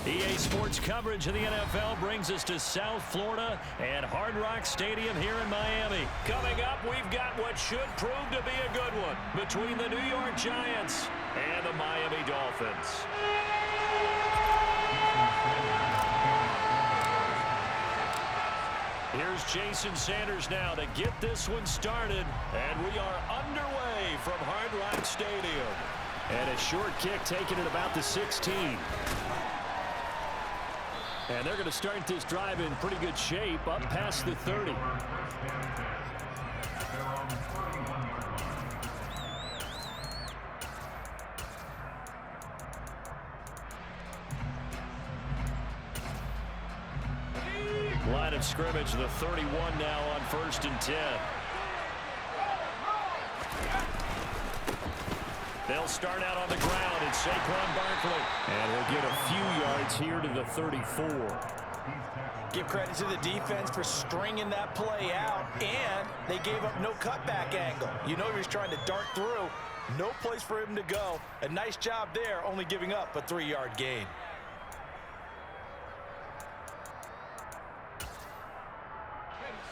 EA Sports coverage of the NFL brings us to South Florida and Hard Rock Stadium here in Miami. Coming up, we've got what should prove to be a good one between the New York Giants and the Miami Dolphins. Here's Jason Sanders now to get this one started, and we are underway from Hard Rock Stadium. And a short kick taken at about the 16. And they're going to start this drive in pretty good shape up past the 30. Line of scrimmage, the 31 now on 1st and 10. They'll start out on the ground. It's Saquon Barkley. And he'll get a few yards here to the 34. Give credit to the defense for stringing that play out, and they gave up no cutback angle. You know he was trying to dart through. No place for him to go. A nice job there, only giving up a 3-yard gain.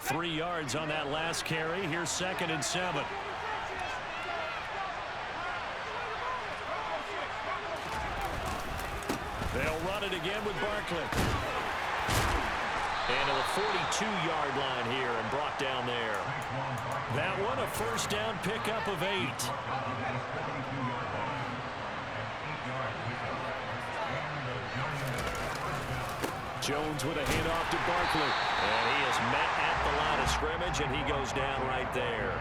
Three yards on that last carry. Here's 2nd and 7. They'll run it again with Barkley. And to the 42-yard line here and brought down there. That one a first down pickup of 8. Jones with a handoff to Barkley. And he is met at the line of scrimmage, and he goes down right there.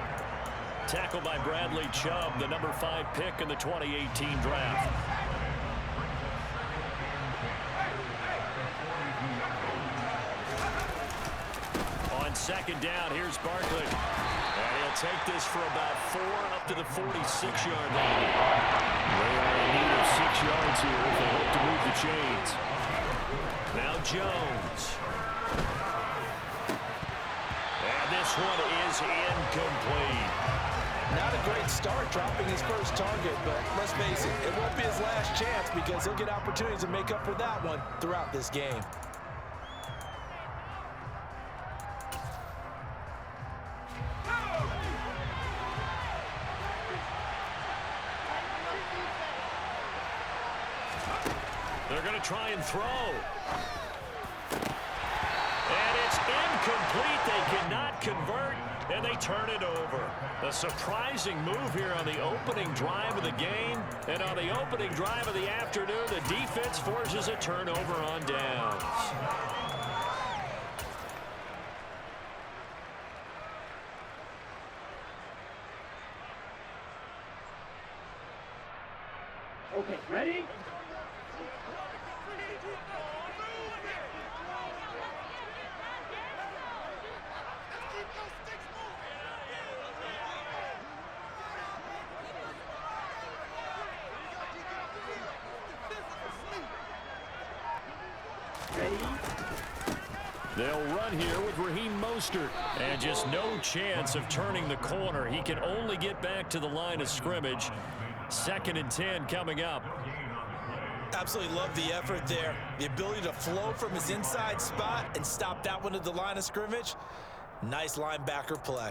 Tackled by Bradley Chubb, the number 5 pick in the 2018 draft. On 2nd down, here's Barkley. And he'll take this for about 4 up to the 46-yard line. They are in need of 6 yards here if they hope to move the chains. Now Jones. And this one is incomplete. Not a great start dropping his first target, but let's face it, it won't be his last chance because he'll get opportunities to make up for that one throughout this game. They're going to try and throw. And it's incomplete. They cannot convert, and they turn it over. A surprising move here on the opening drive of the game. And on the opening drive of the afternoon, the defense forces a turnover on downs. Okay, ready? They'll run here with Raheem Mostert. And just no chance of turning the corner. He can only get back to the line of scrimmage. 2nd and 10 coming up. Absolutely love the effort there. The ability to flow from his inside spot and stop that one at the line of scrimmage. Nice linebacker play.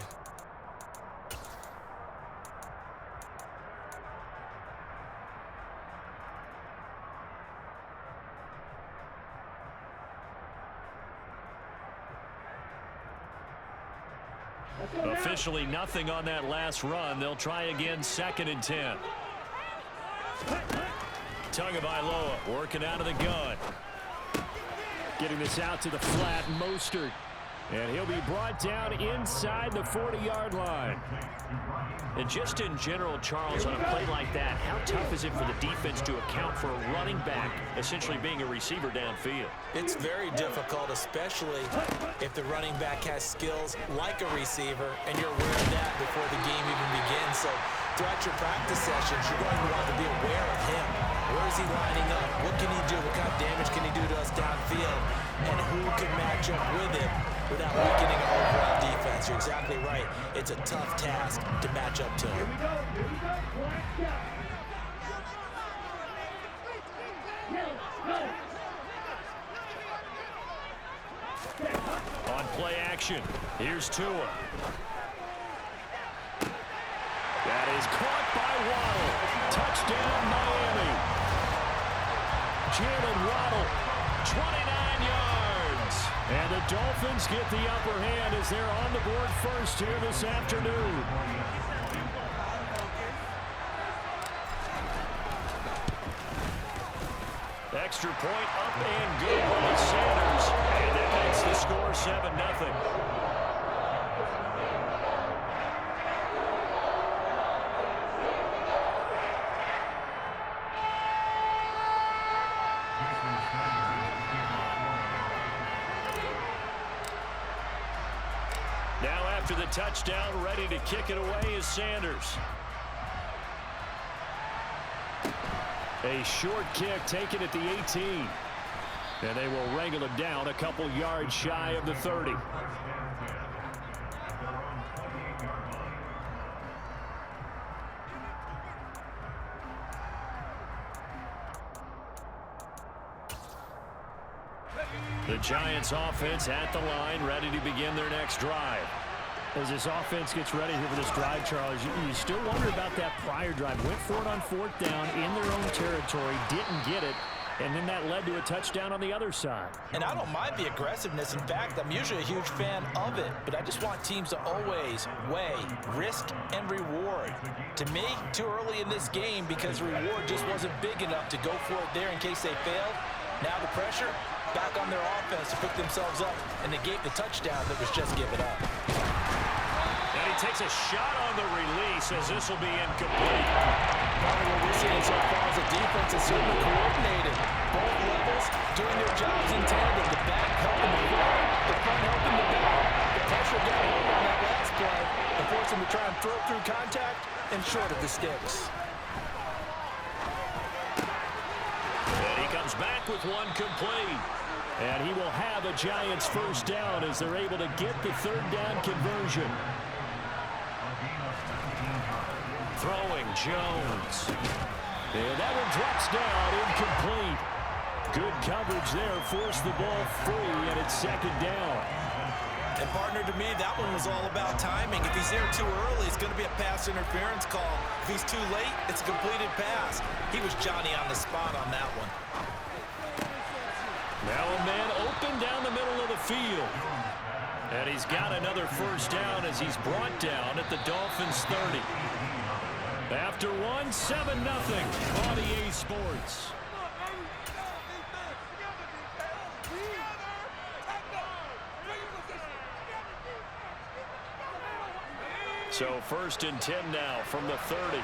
Officially nothing on that last run. They'll try again, 2nd and 10. Tagovailoa working out of the gun. Getting this out to the flat, Mostert. And he'll be brought down inside the 40-yard line. And just in general, Charles, on a play like that, how tough is it for the defense to account for a running back essentially being a receiver downfield? It's very difficult, especially if the running back has skills like a receiver, and you're aware of that before the game even begins. So throughout your practice sessions, you're going to want to be aware of him. Where is he lining up? What can he do? What kind of damage can he do to us downfield? And who can match up with him without weakening our overall defense? You're exactly right. It's a tough task to match up to him. play action. Here's Tua. That is caught by Waddle. Touchdown, Miami. Jalen Waddle, 29 yards. And the Dolphins get the upper hand as they're on the board first here this afternoon. Extra point up and good by Sanders. And that makes the score 7-0. Now after the touchdown, ready to kick it away is Sanders. A short kick taken at the 18. And they will wrangle it down a couple yards shy of the 30. The Giants offense at the line, ready to begin their next drive. As this offense gets ready here for this drive, Charles, you still wonder about that prior drive. Went for it on 4th down in their own territory, didn't get it, and then that led to a touchdown on the other side. And I don't mind the aggressiveness. In fact, I'm usually a huge fan of it, but I just want teams to always weigh risk and reward. To me, too early in this game because the reward just wasn't big enough to go for it there in case they failed. Now the pressure back on their offense to pick themselves up and negate the touchdown that was just given up. And he takes a shot on the release as this will be incomplete. What we're seeing so far is the defense is certainly coordinated. Both levels doing their jobs in tandem. The back helping the front helping the back. The pressure got over on that last play and forced him to try and throw through contact and short of the sticks. And he comes back with one complete. And he will have a Giants first down as they're able to get the 3rd down conversion. Throwing Jones. And that one drops down, incomplete. Good coverage there, forced the ball free, and it's 2nd down. And partner, to me, that one was all about timing. If he's there too early, it's going to be a pass interference call. If he's too late, it's a completed pass. He was Johnny on the spot on that one. Now a man open down the middle of the field. And he's got another first down as he's brought down at the Dolphins' 30. After one, 7-0 on EA Sports. So 1st and 10 now from the 30.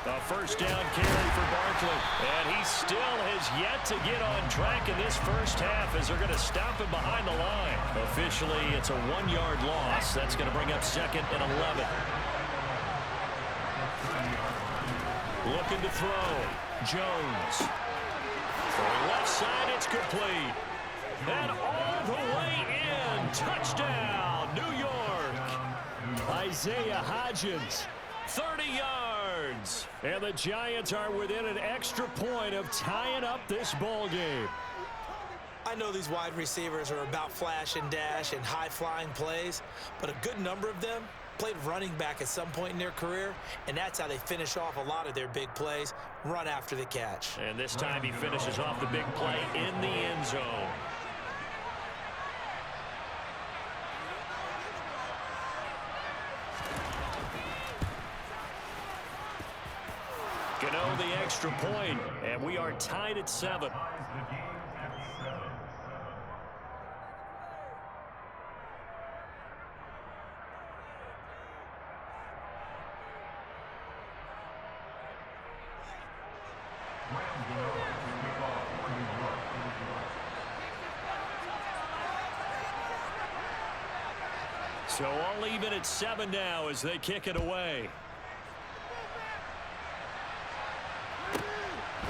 A first down carry for Barkley. And he still has yet to get on track in this first half as they're going to stop him behind the line. Officially, it's a 1-yard loss. That's going to bring up 2nd and 11. Looking to throw. Jones. Throwing left side, it's complete. And all the way in. Touchdown, New York. Isaiah Hodgins, 30 yards. And the Giants are within an extra point of tying up this ball game. I know these wide receivers are about flash and dash and high-flying plays, but a good number of them played running back at some point in their career, and that's how they finish off a lot of their big plays, run after the catch. And this time he finishes off the big play in the end zone. Gano the extra point, and we are tied at 7. So all even at 7 now as they kick it away.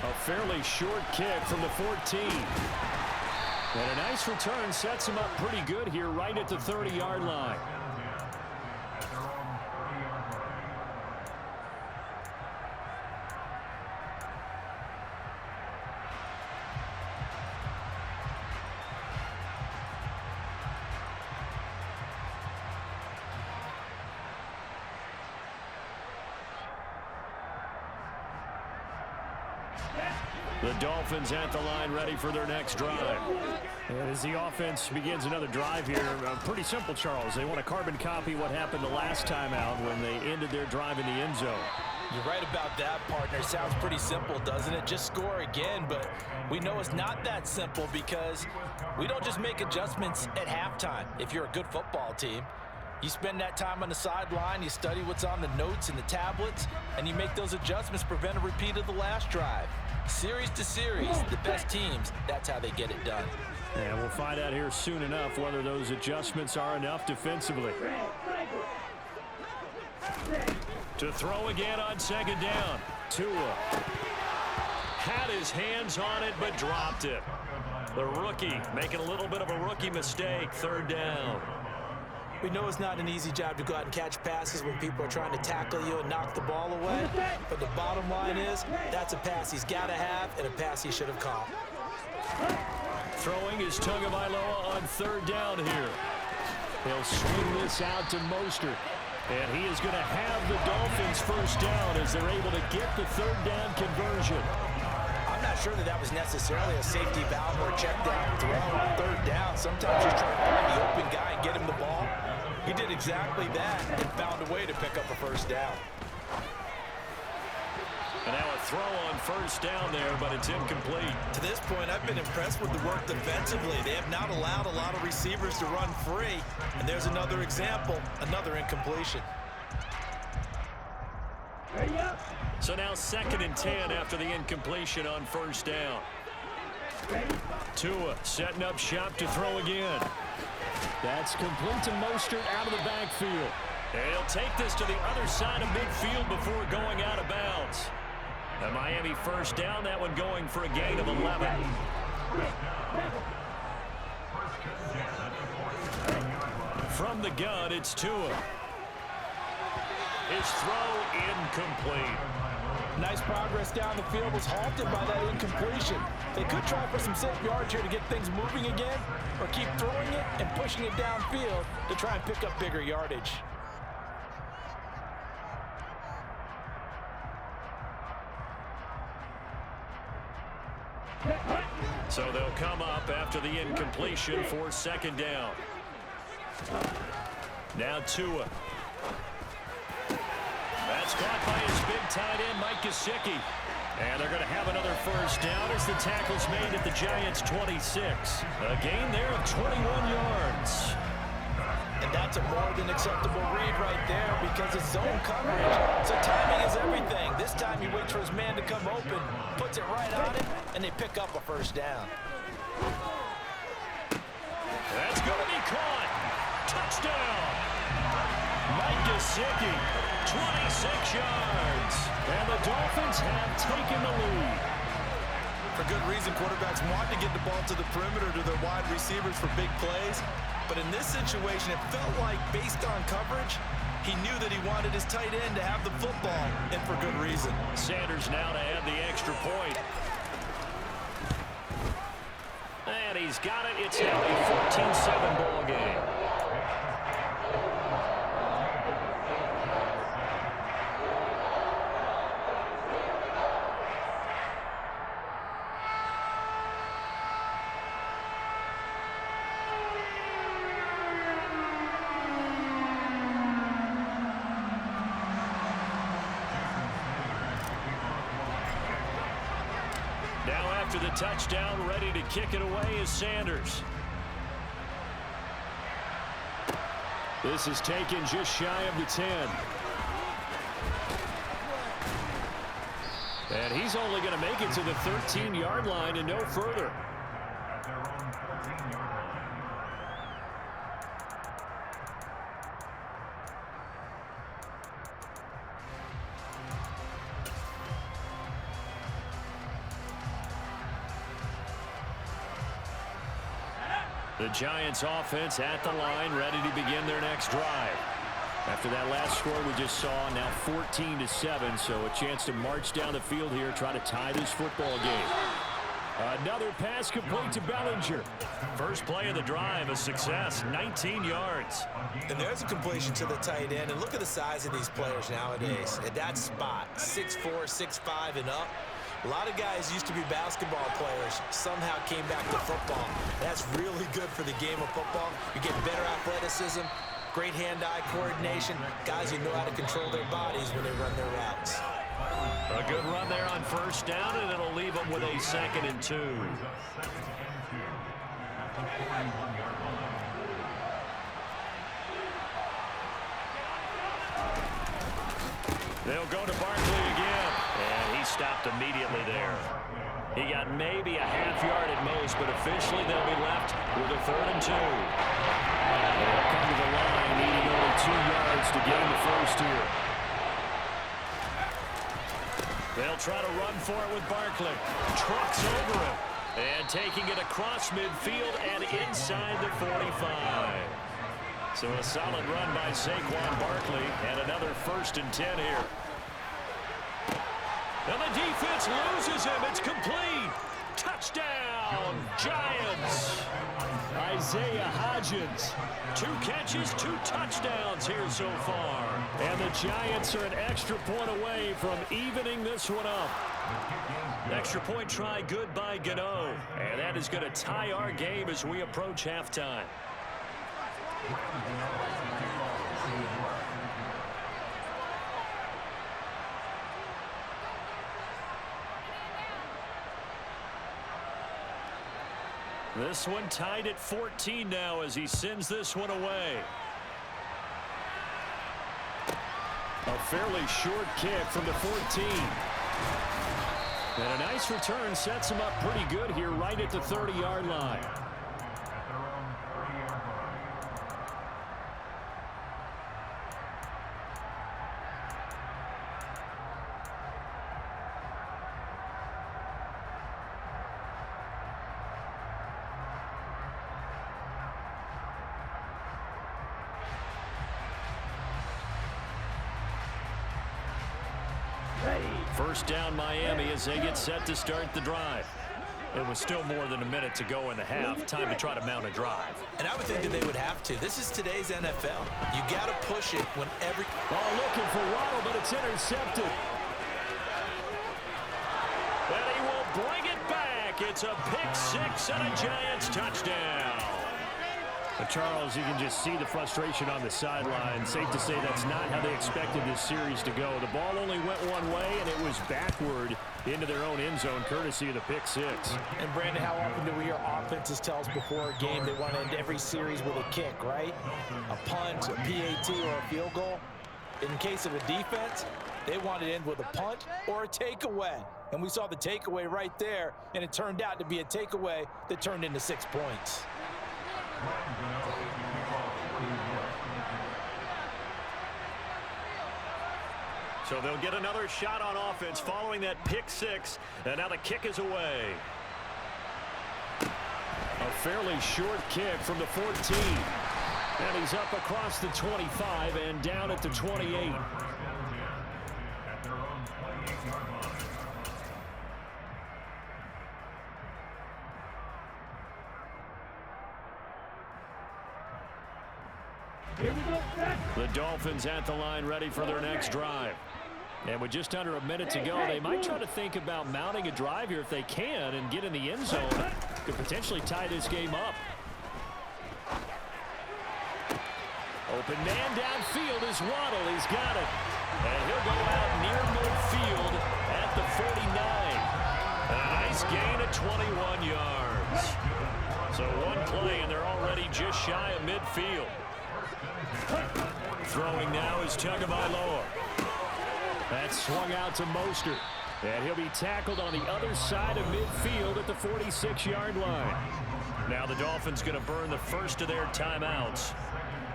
A fairly short kick from the 14. And a nice return sets him up pretty good here right at the 30-yard line. The Dolphins at the line ready for their next drive. And as the offense begins another drive here, pretty simple, Charles. They want to carbon copy what happened the last time out when they ended their drive in the end zone. You're right about that, partner. Sounds pretty simple, doesn't it? Just score again, but we know it's not that simple because we don't just make adjustments at halftime if you're a good football team. You spend that time on the sideline, you study what's on the notes and the tablets, and you make those adjustments, prevent a repeat of the last drive. Series to series, the best teams, that's how they get it done. And we'll find out here soon enough whether those adjustments are enough defensively. To throw again on second down. Tua had his hands on it but dropped it. The rookie making a little bit of a rookie mistake, third down. We know it's not an easy job to go out and catch passes when people are trying to tackle you and knock the ball away. But the bottom line is, that's a pass he's got to have and a pass he should have caught. Throwing is Tagovailoa on third down here. He'll swing this out to Mostert. And he is going to have the Dolphins first down as they're able to get the third down conversion. I'm not sure that was necessarily a safety valve or a check down throw on third down. Sometimes you're trying to find the open guy and get him the ball. He did exactly that and found a way to pick up a first down. And now a throw on first down there, but it's incomplete. To this point, I've been impressed with the work defensively. They have not allowed a lot of receivers to run free. And there's another example, another incompletion. So now 2nd and 10 after the incompletion on first down. Tua setting up shop to throw again. That's complete to Mostert out of the backfield. And he'll take this to the other side of midfield before going out of bounds. The Miami first down, that one going for a gain of 11. From the gun, it's Tua. His throw incomplete. Nice progress down the field, was halted by that incompletion. They could try for some safe yards here to get things moving again, or keep throwing it and pushing it downfield to try and pick up bigger yardage. So they'll come up after the incompletion for second down. Now Tua. That's caught by his big tight end, Mike Gesicki. And they're going to have another first down as the tackle's made at the Giants' 26. A gain there of 21 yards. And that's a more than acceptable read right there because it's zone coverage. So timing is everything. This time he waits for his man to come open, puts it right on him, and they pick up a first down. That's going to be caught. Touchdown. Mike Gesicki, 26 yards. And the Dolphins have taken the lead. For good reason, quarterbacks want to get the ball to the perimeter to their wide receivers for big plays. But in this situation, it felt like, based on coverage, he knew that he wanted his tight end to have the football, and for good reason. Sanders now to add the extra point. And he's got it. It's now a 14-7 ball game. After the touchdown, ready to kick it away is Sanders. This is taken just shy of the 10. And he's only going to make it to the 13-yard line and no further. The Giants offense at the line, ready to begin their next drive. After that last score we just saw, now 14-7, so a chance to march down the field here, try to tie this football game. Another pass complete to Bellinger. First play of the drive, a success, 19 yards. And there's a completion to the tight end, and look at the size of these players nowadays. At that spot, 6'4", 6'5", and up. A lot of guys used to be basketball players, somehow came back to football. That's really good for the game of football. You get better athleticism, great hand-eye coordination, guys who know how to control their bodies when they run their routes. A good run there on first down, and it'll leave them with a 2nd and 2. They'll go to Barkley again, and he stopped immediately there. He got maybe a half yard at most, but officially they'll be left with a 3rd and 2. They'll come to the line, needing only 2 yards to gain the first here. They'll try to run for it with Barkley. Trucks over him, and taking it across midfield and inside the 45. So a solid run by Saquon Barkley, and another 1st and 10 here. And the defense loses him. It's complete. Touchdown, Giants. Isaiah Hodgins. 2 catches, 2 touchdowns here so far. And the Giants are an extra point away from evening this one up. Extra point try good by Gano. And that is going to tie our game as we approach halftime. This one tied at 14 now as he sends this one away. A fairly short kick from the 14. And a nice return sets him up pretty good here right at the 30-yard line. First down Miami as they get set to start the drive. It was still more than a minute to go in the half. Time to try to mount a drive. And I would think that they would have to. This is today's NFL. You got to push it when every... Ball looking for Waddle, but it's intercepted. And he will bring it back. It's a pick 6 and a Giants touchdown. But Charles, you can just see the frustration on the sideline. Safe to say that's not how they expected this series to go. The ball only went one way, and it was backward into their own end zone, courtesy of the pick 6. And, Brandon, how often do we hear offenses tell us before a game they want to end every series with a kick, right? A punt, a PAT, or a field goal. In case of a defense, they want to end with a punt or a takeaway. And we saw the takeaway right there, and it turned out to be a takeaway that turned into 6 points. So they'll get another shot on offense following that pick 6, and now the kick is away. A fairly short kick from the 14. And he's up across the 25 and down at the 28. The Dolphins at the line ready for their next drive. And with just under a minute to go, they might try to think about mounting a drive here if they can and get in the end zone. Could potentially tie this game up. Open man downfield is Waddle. He's got it. And he'll go out near midfield at the 49. A nice gain of 21 yards. So one play, and they're already just shy of midfield. Throwing now is Tagovailoa. That's swung out to Mostert. And he'll be tackled on the other side of midfield at the 46-yard line. Now the Dolphins going to burn the first of their timeouts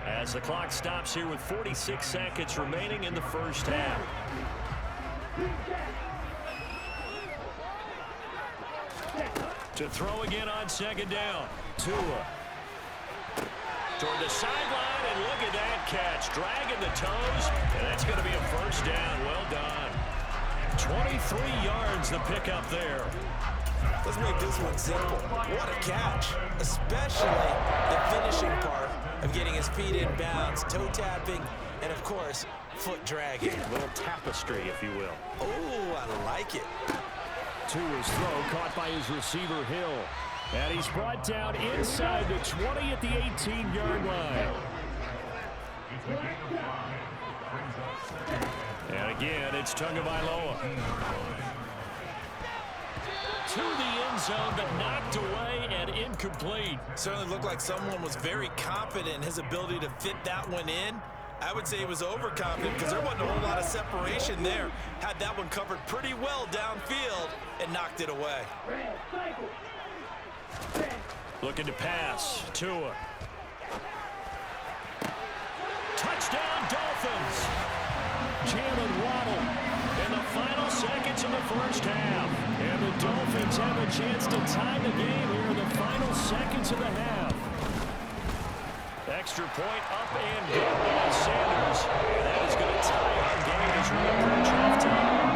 as the clock stops here with 46 seconds remaining in the first half. To throw again on second down. Tua. Toward the sideline, and look at that catch. Dragging the toes, and that's going to be a first down. Well done. 23 yards the pickup there. Let's make this one simple. What a catch, especially the finishing part of getting his feet in bounds, toe tapping, and of course, foot dragging. A little tapestry, if you will. Oh, I like it. To his throw, caught by his receiver, Hill. And he's brought down inside the 20 at the 18-yard line. And again, it's Tagovailoa. To the end zone, but knocked away and incomplete. Certainly looked like someone was very confident in his ability to fit that one in. I would say he was overconfident because there wasn't a whole lot of separation there. Had that one covered pretty well downfield and knocked it away. Looking to pass. Tua. Touchdown, Dolphins. Jalen Waddle in the final seconds of the first half. And the Dolphins have a chance to tie the game here in the final seconds of the half. Extra point up and good by Sanders. And that is going to tie our game as we approach halftime.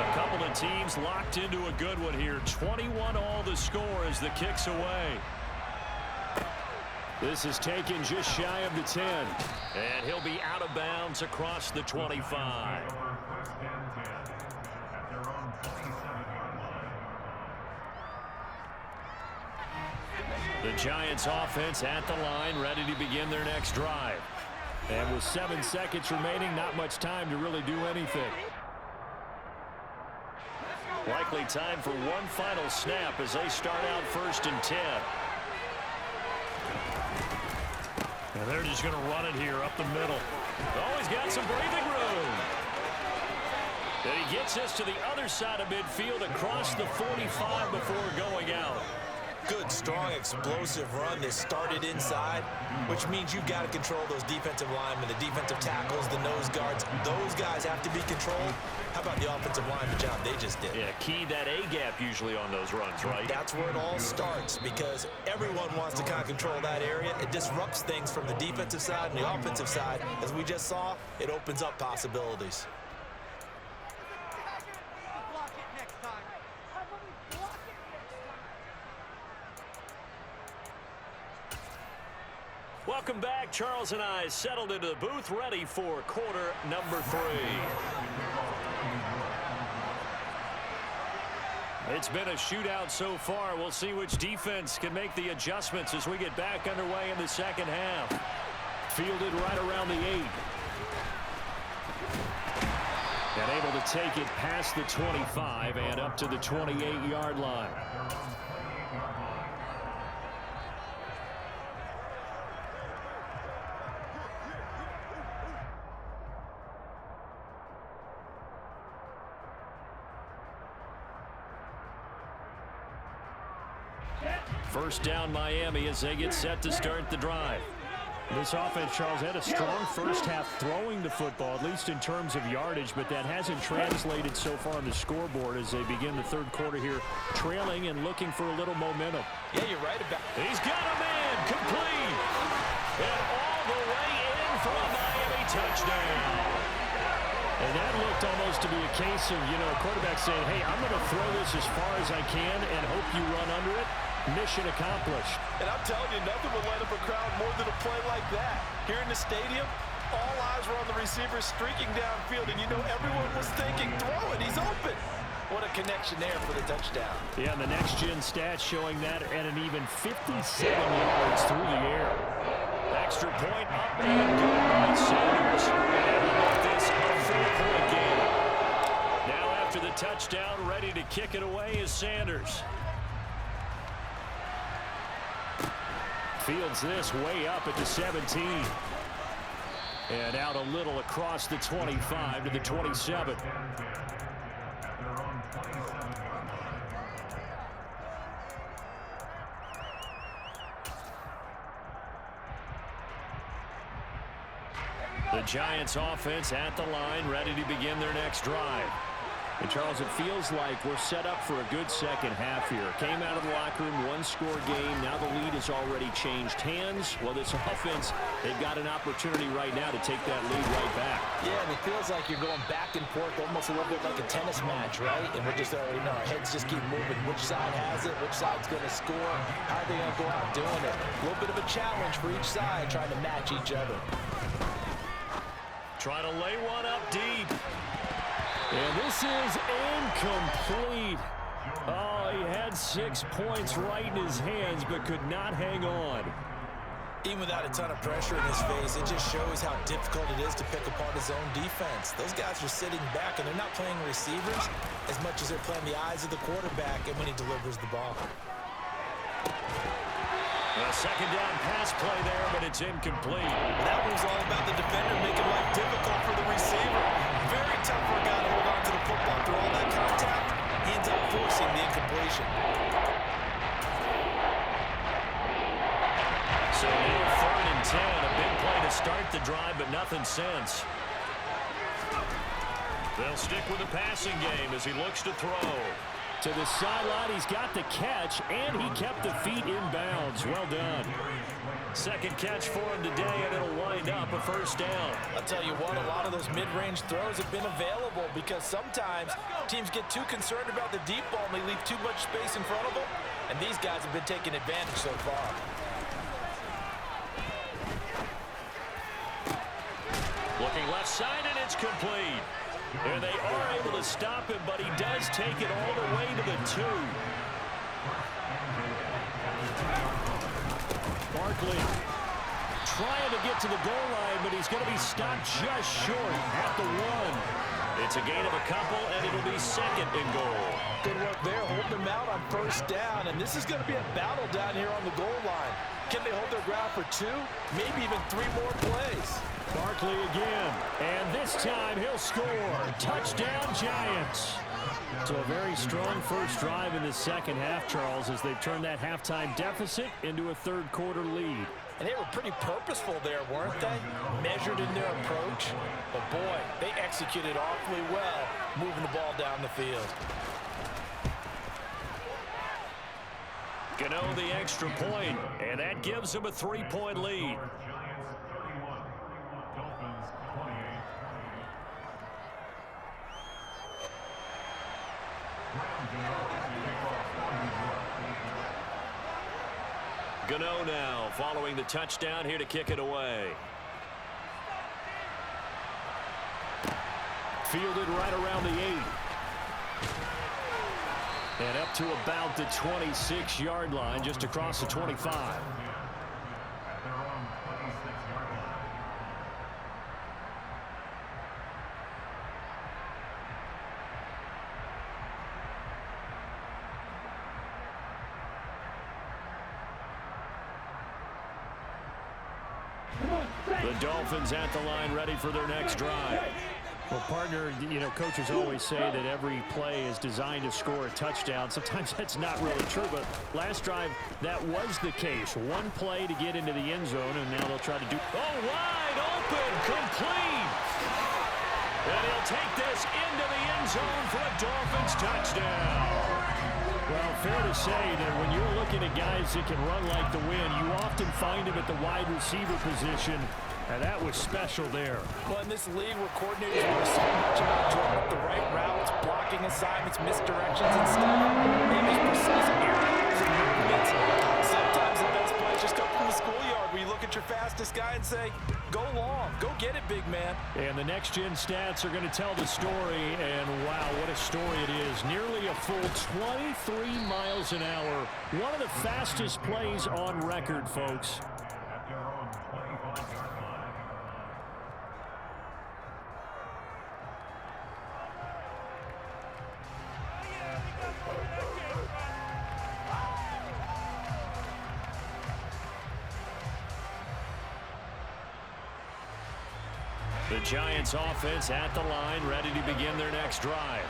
A couple of teams locked into a good one here. 21 all the score as the kick's away. This is taken just shy of the 10. And he'll be out of bounds across the 25. The Giants offense at the line, ready to begin their next drive. And with 7 seconds remaining, not much time to really do anything. Likely time for one final snap as they start out 1st and 10. And they're just going to run it here up the middle. Oh, he's got some breathing room. And he gets us to the other side of midfield across the 45 before going out. Good, strong, explosive run that started inside, which means you've got to control those defensive linemen, the defensive tackles, the nose guards. Those guys have to be controlled. How about the offensive line, the job they just did? Yeah, key that A-gap usually on those runs, right? That's where it all starts because everyone wants to kind of control that area. It disrupts things from the defensive side and the offensive side. As we just saw, it opens up possibilities. Welcome back. Charles and I settled into the booth, ready for quarter number 3. It's been a shootout so far. We'll see which defense can make the adjustments as we get back underway in the second half. Fielded right around the 8. And able to take it past the 25 and up to the 28-yard line. First down Miami as they get set to start the drive. This offense, Charles, had a strong first half throwing the football, at least in terms of yardage, but that hasn't translated so far on the scoreboard as they begin the third quarter here, trailing and looking for a little momentum. Yeah, you're right about it. He's got a man, complete, and all the way in for a Miami touchdown. And that looked almost to be a case of, a quarterback saying, hey, I'm going to throw this as far as I can and hope you run under it. Mission accomplished. And I'm telling you, nothing will light up a crowd more than a play like that. Here in the stadium, all eyes were on the receiver streaking downfield, and everyone was thinking, throw it, he's open. What a connection there for the touchdown. Yeah, and the next-gen stats showing that at an even 57 yards through the air. Extra point up and good by Sanders. And how about this, a 4-point game. Now after the touchdown, ready to kick it away is Sanders. Fields this way up at the 17. And out a little across the 25 to the 27. The Giants offense at the line, ready to begin their next drive. And, Charles, it feels like we're set up for a good second half here. Came out of the locker room, one-score game. Now the lead has already changed hands. Well, this offense, they've got an opportunity right now to take that lead right back. Yeah, and it feels like you're going back and forth, almost a little bit like a tennis match, right? And we're just already our heads just keep moving. Which side has it? Which side's going to score? How are they going to go out doing it? A little bit of a challenge for each side, trying to match each other. Trying to lay one up deep. And this is incomplete. Oh, he had 6 points right in his hands, but could not hang on. Even without a ton of pressure in his face, it just shows how difficult it is to pick apart his own defense. Those guys are sitting back, and they're not playing receivers as much as they're playing the eyes of the quarterback and when he delivers the ball. A second down pass play there, but it's incomplete. That was all about the defender making life difficult for the receiver. Very tough for a guy to hold on to the football through all that contact. He ends up forcing the incompletion. So now 3rd and 10, a big play to start the drive, but nothing since. They'll stick with the passing game as he looks to throw. To the sideline, he's got the catch, and he kept the feet in bounds. Well done. Second catch for him today, and it'll wind up a first down. I'll tell you what, a lot of those mid-range throws have been available because sometimes teams get too concerned about the deep ball and they leave too much space in front of them, and these guys have been taking advantage so far. Looking left side, and it's complete. And they are able to stop him, but he does take it all the way to the 2. Barkley trying to get to the goal line, but he's going to be stopped just short at the 1. It's a gain of a couple, and it'll be 2nd and goal. Good work there, holding them out on first down, and this is going to be a battle down here on the goal line. Can they hold their ground for 2, maybe even 3 more plays? Barkley again, and this time he'll score. Touchdown, Giants. So a very strong first drive in the second half, Charles, as they've turned that halftime deficit into a third-quarter lead. And they were pretty purposeful there, weren't they? Measured in their approach. But, boy, they executed awfully well, moving the ball down the field. Gano the extra point, and that gives them a 3-point lead. Gano now following the touchdown here to kick it away. Fielded right around the 8. And up to about the 26-yard line, just across the 25. The Dolphins at the line, ready for their next drive. Well, partner, you know, coaches always say that every play is designed to score a touchdown. Sometimes that's not really true, but last drive, that was the case. One play to get into the end zone, and now they'll try to do... Oh, wide open, complete! And he'll take this into the end zone for a Dolphins touchdown. Well, fair to say that when you're looking at guys that can run like the wind, you often find them at the wide receiver position. And that was special there. Well, in this league where coordinators worry so much about drawing up the right routes, blocking assignments, misdirections, and stuff, they make precise aerials and movements. Sometimes the best plays just come from the schoolyard where you look at your fastest guy and say, go long, go get it, big man. And the next-gen stats are going to tell the story, and wow, what a story it is. Nearly a full 23 miles an hour. One of the fastest plays on record, folks. The Giants offense at the line, ready to begin their next drive.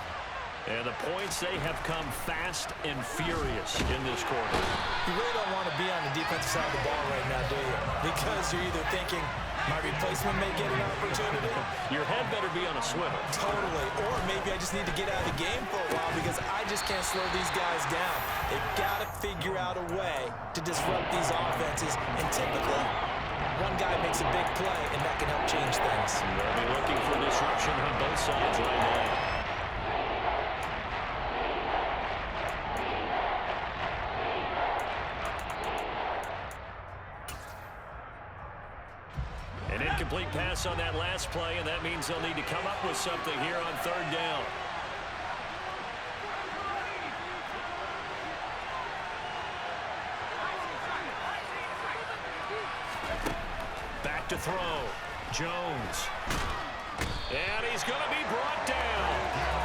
And the points, they have come fast and furious in this quarter. You really don't want to be on the defensive side of the ball right now, do you? Because you're either thinking, my replacement may get an opportunity. Your head better be on a swivel. Totally. Or maybe I just need to get out of the game for a while because I just can't slow these guys down. They've got to figure out a way to disrupt these offenses. And typically, one guy makes a big play, and that can help change things. They'll be looking for disruption on both sides right now. And An incomplete pass on that last play, and that means they'll need to come up with something here on third down. Back to throw. Jones. And he's going to be brought down.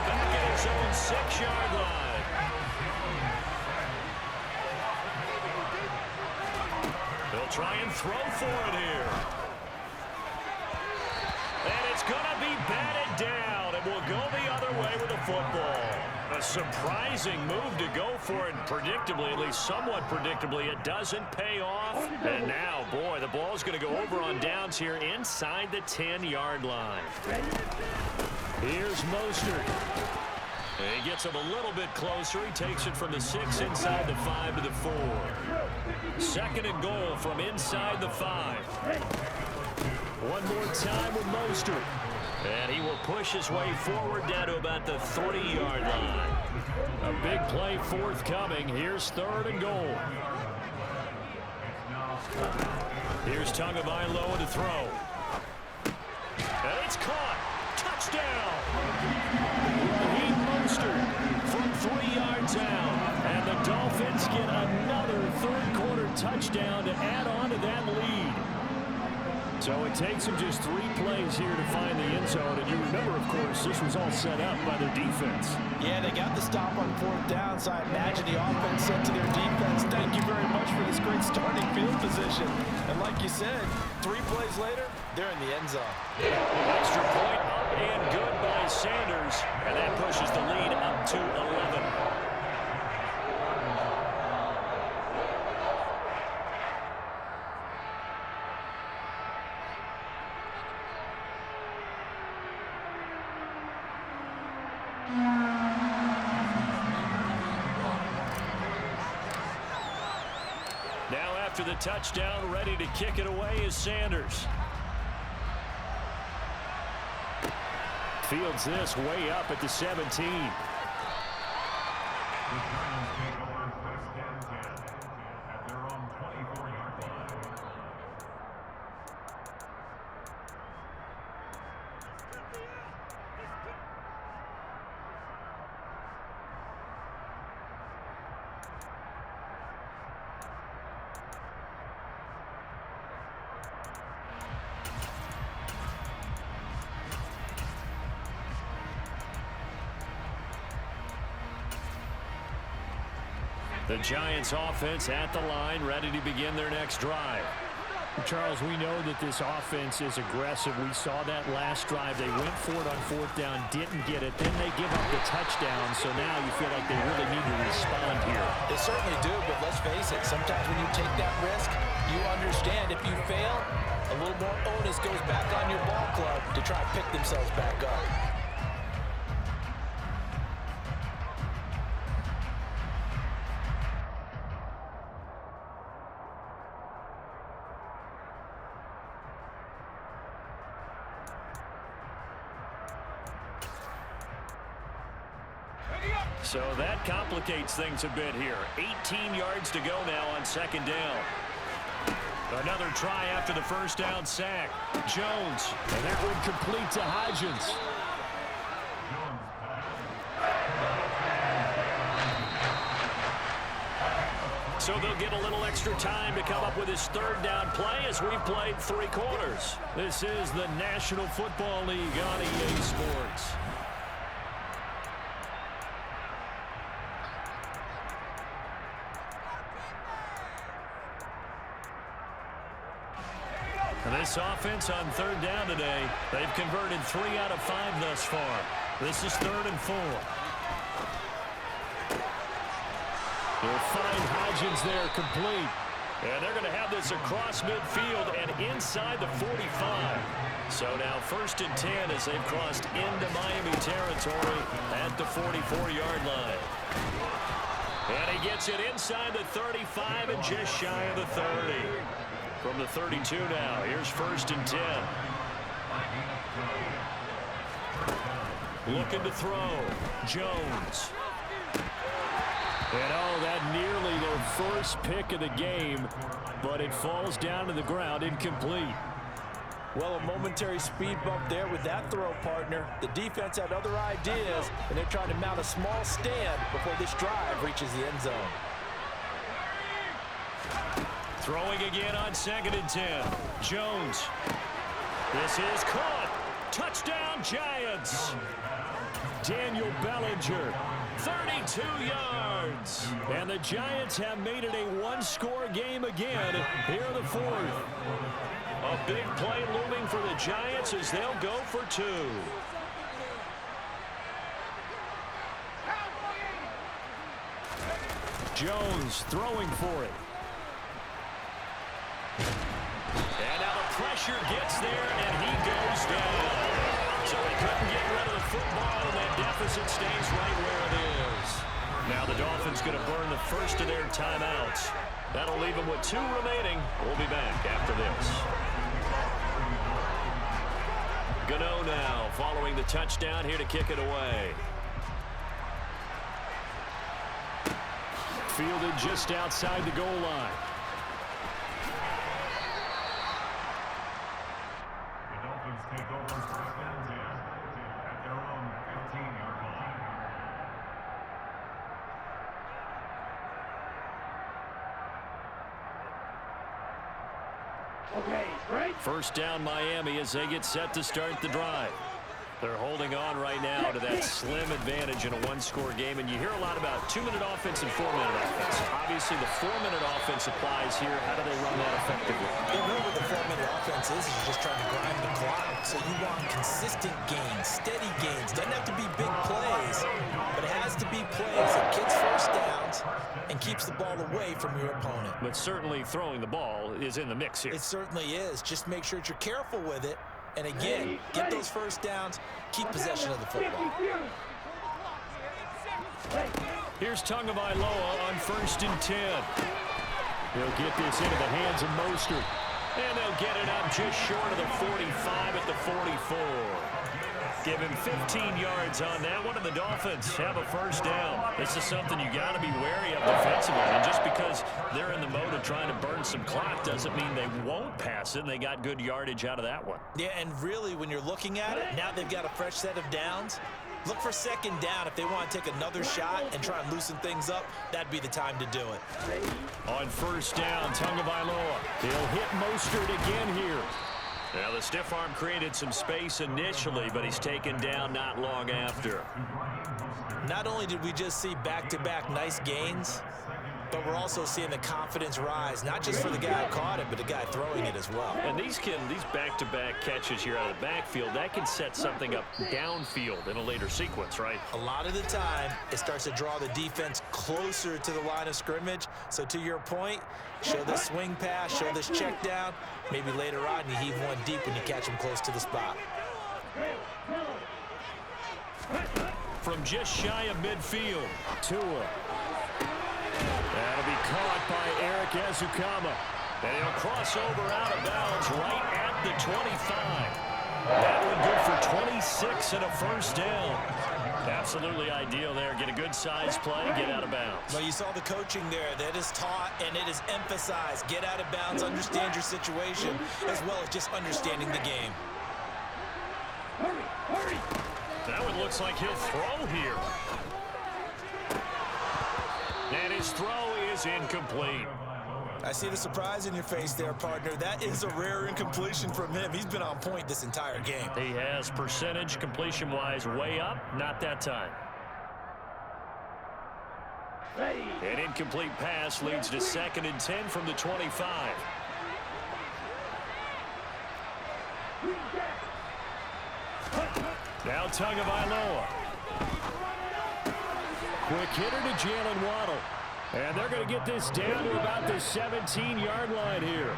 Back at his own 6-yard line. They'll try and throw for it here. And it's going to be batted down. It will go the other way with the football. A surprising move to go for it. Predictably, at least somewhat predictably, it doesn't pay off. And now, boy, the ball's going to go over on downs here inside the 10-yard line. Here's Mostert. He gets him a little bit closer. He takes it from the 6 inside the 5 to the 4. Second and goal from inside the 5. One more time with Mostert. And he will push his way forward down to about the 30-yard line. A big play forthcoming. Here's third and goal. Here's Tagovailoa to throw. And it's caught. Touchdown. Raheem Mostert from 3 yards out. And the Dolphins get another third-quarter touchdown to add on to that lead. So it takes them just 3 plays here to find the end zone. And you remember, of course, this was all set up by their defense. Yeah, they got the stop on fourth down, so I imagine the offense said to their defense, thank you very much for this great starting field position. And like you said, 3 plays later, they're in the end zone. Extra point up and good by Sanders. And that pushes the lead up to 11. Now after the touchdown, ready to kick it away is Sanders. Fields this way up at the 17. The Giants offense at the line, ready to begin their next drive. Charles, we know that this offense is aggressive. We saw that last drive. They went for it on fourth down, didn't get it. Then they give up the touchdown, so now you feel like they really need to respond here. They certainly do, but let's face it, sometimes when you take that risk, you understand if you fail, a little more onus goes back on your ball club to try to pick themselves back up. So that complicates things a bit here. 18 yards to go now on second down. Another try after the first down sack. Jones, and that one complete to Hodgins. So they'll get a little extra time to come up with his third down play as we've played 3 quarters. This is the National Football League on EA Sports. This offense on third down today, they've converted 3 out of 5 thus far. This is 3rd and 4. They'll find Hodgins there complete. And they're going to have this across midfield and inside the 45. So now 1st and 10 as they've crossed into Miami territory at the 44-yard line. And he gets it inside the 35 and just shy of the 30. From the 32 now, here's 1st and 10. Looking to throw, Jones. And oh, that nearly their first pick of the game, but it falls down to the ground incomplete. Well, a momentary speed bump there with that throw, partner. The defense had other ideas, and they're trying to mount a small stand before this drive reaches the end zone. Throwing again on 2nd and 10. Jones. This is caught. Touchdown, Giants. Daniel Bellinger, 32 yards. And the Giants have made it a one-score game again here in the 4th. A big play looming for the Giants as they'll go for 2. Jones throwing for it. And now the pressure gets there, and he goes down. So they couldn't get rid of the football, and that deficit stays right where it is. Now the Dolphins going to burn the first of their timeouts. That'll leave them with 2 remaining. We'll be back after this. Gano now following the touchdown here to kick it away. Fielded just outside the goal line. The Dolphins take over first and 10 at their own 15-yard line. Okay, great. First down Miami as they get set to start the drive. They're holding on right now to that slim advantage in a one-score game, and you hear a lot about 2-minute offense and 4-minute offense. Obviously, the 4-minute offense applies here. How do they run that effectively? Yeah, really what the 4-minute offense is you're just trying to grind the clock. So you want consistent gains, steady gains. Doesn't have to be big plays, but it has to be plays that gets first downs and keeps the ball away from your opponent. But certainly throwing the ball is in the mix here. It certainly is. Just make sure that you're careful with it. And again, get those first downs, keep possession of the football. Here's Tagovailoa on 1st and 10. He'll get this into the hands of Mostert. And they'll get it up just short of the 45 at the 44. Give him 15 yards on that one, and the Dolphins have a first down. This is something you got to be wary of defensively. And just because they're in the mode of trying to burn some clock doesn't mean they won't pass it, and they got good yardage out of that one. Yeah, and really, when you're looking at it, now they've got a fresh set of downs. Look for 2nd down. If they want to take another shot and try and loosen things up, that'd be the time to do it. On 1st down, Tagovailoa. He'll hit Mostert again here. Now, the stiff arm created some space initially, but he's taken down not long after. Not only did we just see back-to-back nice gains, but we're also seeing the confidence rise, not just for the guy who caught it, but the guy throwing it as well. And these back-to-back catches here out of the backfield, that can set something up downfield in a later sequence, right? A lot of the time, it starts to draw the defense closer to the line of scrimmage. So to your point, show this swing pass, show this check down. Maybe later on, you heave one deep when you catch him close to the spot. From just shy of midfield, Tua. That'll be caught by Eric Ezukama. And he'll cross over out of bounds right at the 25. That one good for 26 and a first down. Absolutely ideal there. Get a good size play, get out of bounds. Well, you saw the coaching there. That is taught and it is emphasized. Get out of bounds, understand your situation, as well as just understanding the game. That one looks like he'll throw here. And his throw is incomplete. I see the surprise in your face there, partner. That is a rare incompletion from him. He's been on point this entire game. He has percentage completion-wise way up, not that time. An incomplete pass leads to 2nd and 10 from the 25. Now Tagovailoa. Quick hitter to Jalen Waddle. And they're going to get this down to about the 17-yard line here.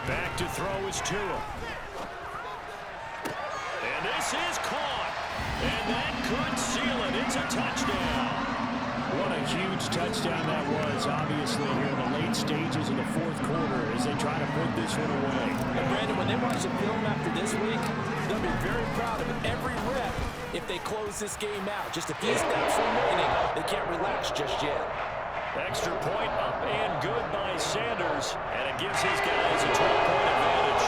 Back to throw is Tua. And this is caught. And that could seal it. It's a touchdown. What a huge touchdown that was, obviously, here in the late stages of the 4th quarter as they try to put this one away. And Brandon, when they watch the film after this week, they'll be very proud of every rep if they close this game out. Just a few steps remaining. They can't relax just yet. Extra point up and good by Sanders, and it gives his guys a 12-point advantage.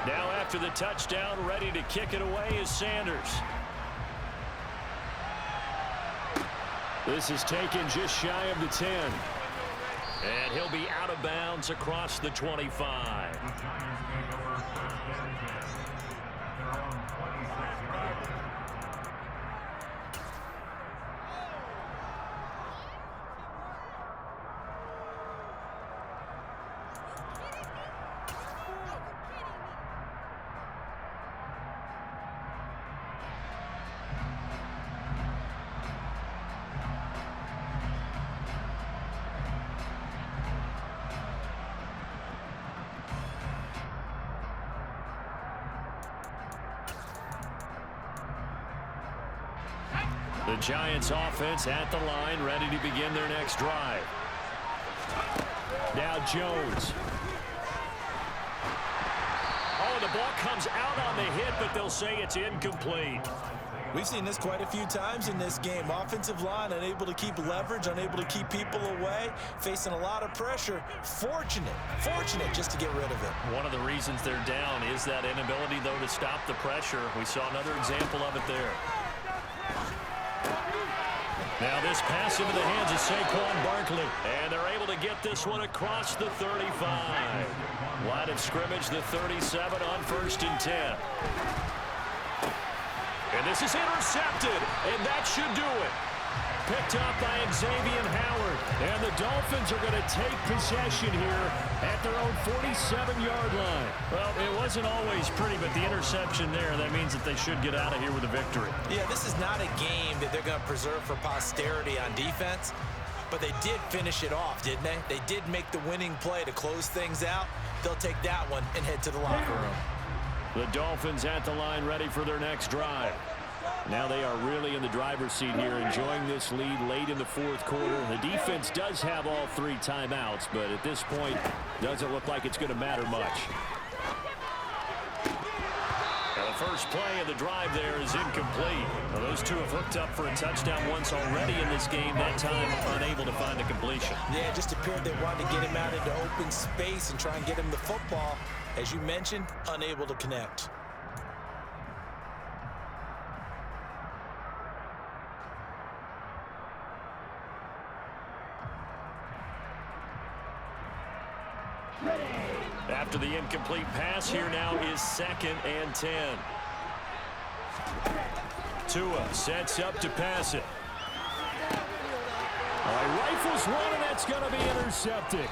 Now after the touchdown, ready to kick it away is Sanders. This is taken just shy of the 10. And he'll be out of bounds across the 25. The Giants offense at the line, ready to begin their next drive. Now Jones. Oh, the ball comes out on the hit, but they'll say it's incomplete. We've seen this quite a few times in this game. Offensive line unable to keep leverage, unable to keep people away, facing a lot of pressure. Fortunate just to get rid of it. One of the reasons they're down is that inability, though, to stop the pressure. We saw another example of it there. Now this pass into the hands of Saquon Barkley. And they're able to get this one across the 35. Line of scrimmage, the 37 on 1st and 10. And this is intercepted, and that should do it. Picked up by Xavier Howard. And the Dolphins are going to take possession here at their own 47-yard line. Well, it wasn't always pretty, but the interception there, that means that they should get out of here with a victory. Yeah, this is not a game that they're going to preserve for posterity on defense, but they did finish it off, didn't they? They did make the winning play to close things out. They'll take that one and head to the locker room. The Dolphins at the line, ready for their next drive. Now they are really in the driver's seat here, enjoying this lead late in the 4th quarter. The defense does have all 3 timeouts, but at this point, doesn't look like it's going to matter much. Now the first play of the drive there is incomplete. Now those two have hooked up for a touchdown once already in this game, that time unable to find a completion. Yeah, it just appeared they wanted to get him out into open space and try and get him the football. As you mentioned, unable to connect. After the incomplete pass, here now is 2nd and 10. Tua sets up to pass it. All right, rifles one, and that's going to be intercepted.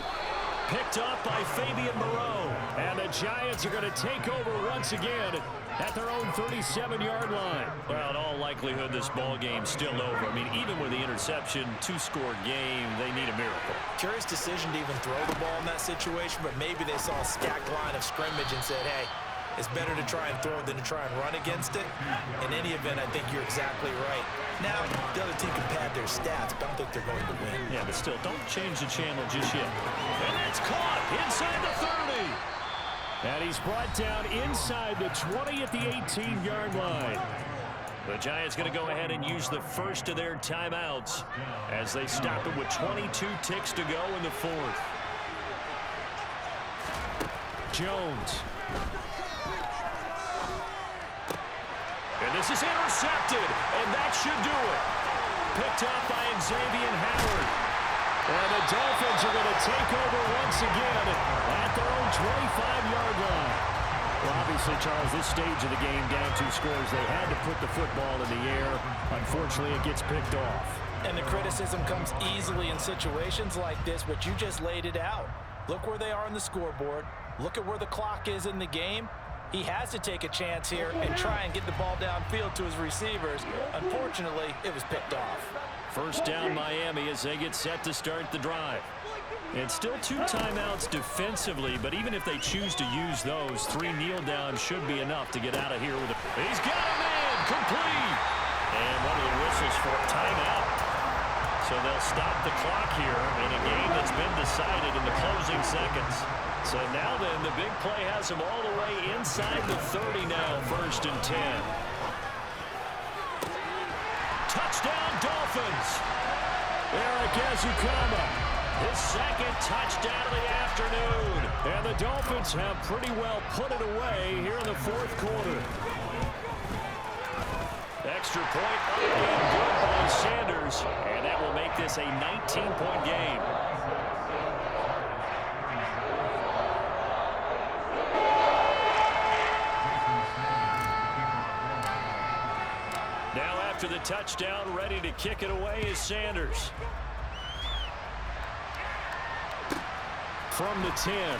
Picked up by Fabian Moreau. And the Giants are going to take over once again at their own 37-yard line. Well, in all likelihood, this ball game's still over. I mean, even with the interception, 2-score game, they need a miracle. Curious decision to even throw the ball in that situation, but maybe they saw a stacked line of scrimmage and said, hey, it's better to try and throw than to try and run against it. In any event, I think you're exactly right. Now, the other team can pad their stats, but I don't think they're going to win. Yeah, but still, don't change the channel just yet. And it's caught inside the 30. And he's brought down inside the 20 at the 18-yard line. The Giants going to go ahead and use the first of their timeouts as they stop it with 22 ticks to go in the 4th. Jones. And this is intercepted, and that should do it. Picked up by Xavier Howard. And the Dolphins are going to take over once again at their own 25-yard line. Well, obviously, Charles, this stage of the game, down 2 scores, they had to put the football in the air. Unfortunately, it gets picked off. And the criticism comes easily in situations like this, but you just laid it out. Look where they are on the scoreboard. Look at where the clock is in the game. He has to take a chance here and try and get the ball downfield to his receivers. Unfortunately, it was picked off. First down Miami as they get set to start the drive. And still 2 timeouts defensively, but even if they choose to use those, 3 kneel downs should be enough to get out of here with it. He's got a man, complete. And one of the whistles for a timeout. So they'll stop the clock here in a game that's been decided in the closing seconds. So now then, the big play has him all the way inside the 30 now, 1st and 10. Touchdown, Dolphins. Eric Ezukama, his second touchdown of the afternoon. And the Dolphins have pretty well put it away here in the fourth quarter. Extra point up and good by Sanders. And that will make this a 19-point game. Now after the touchdown, ready to kick it away is Sanders. From the 10.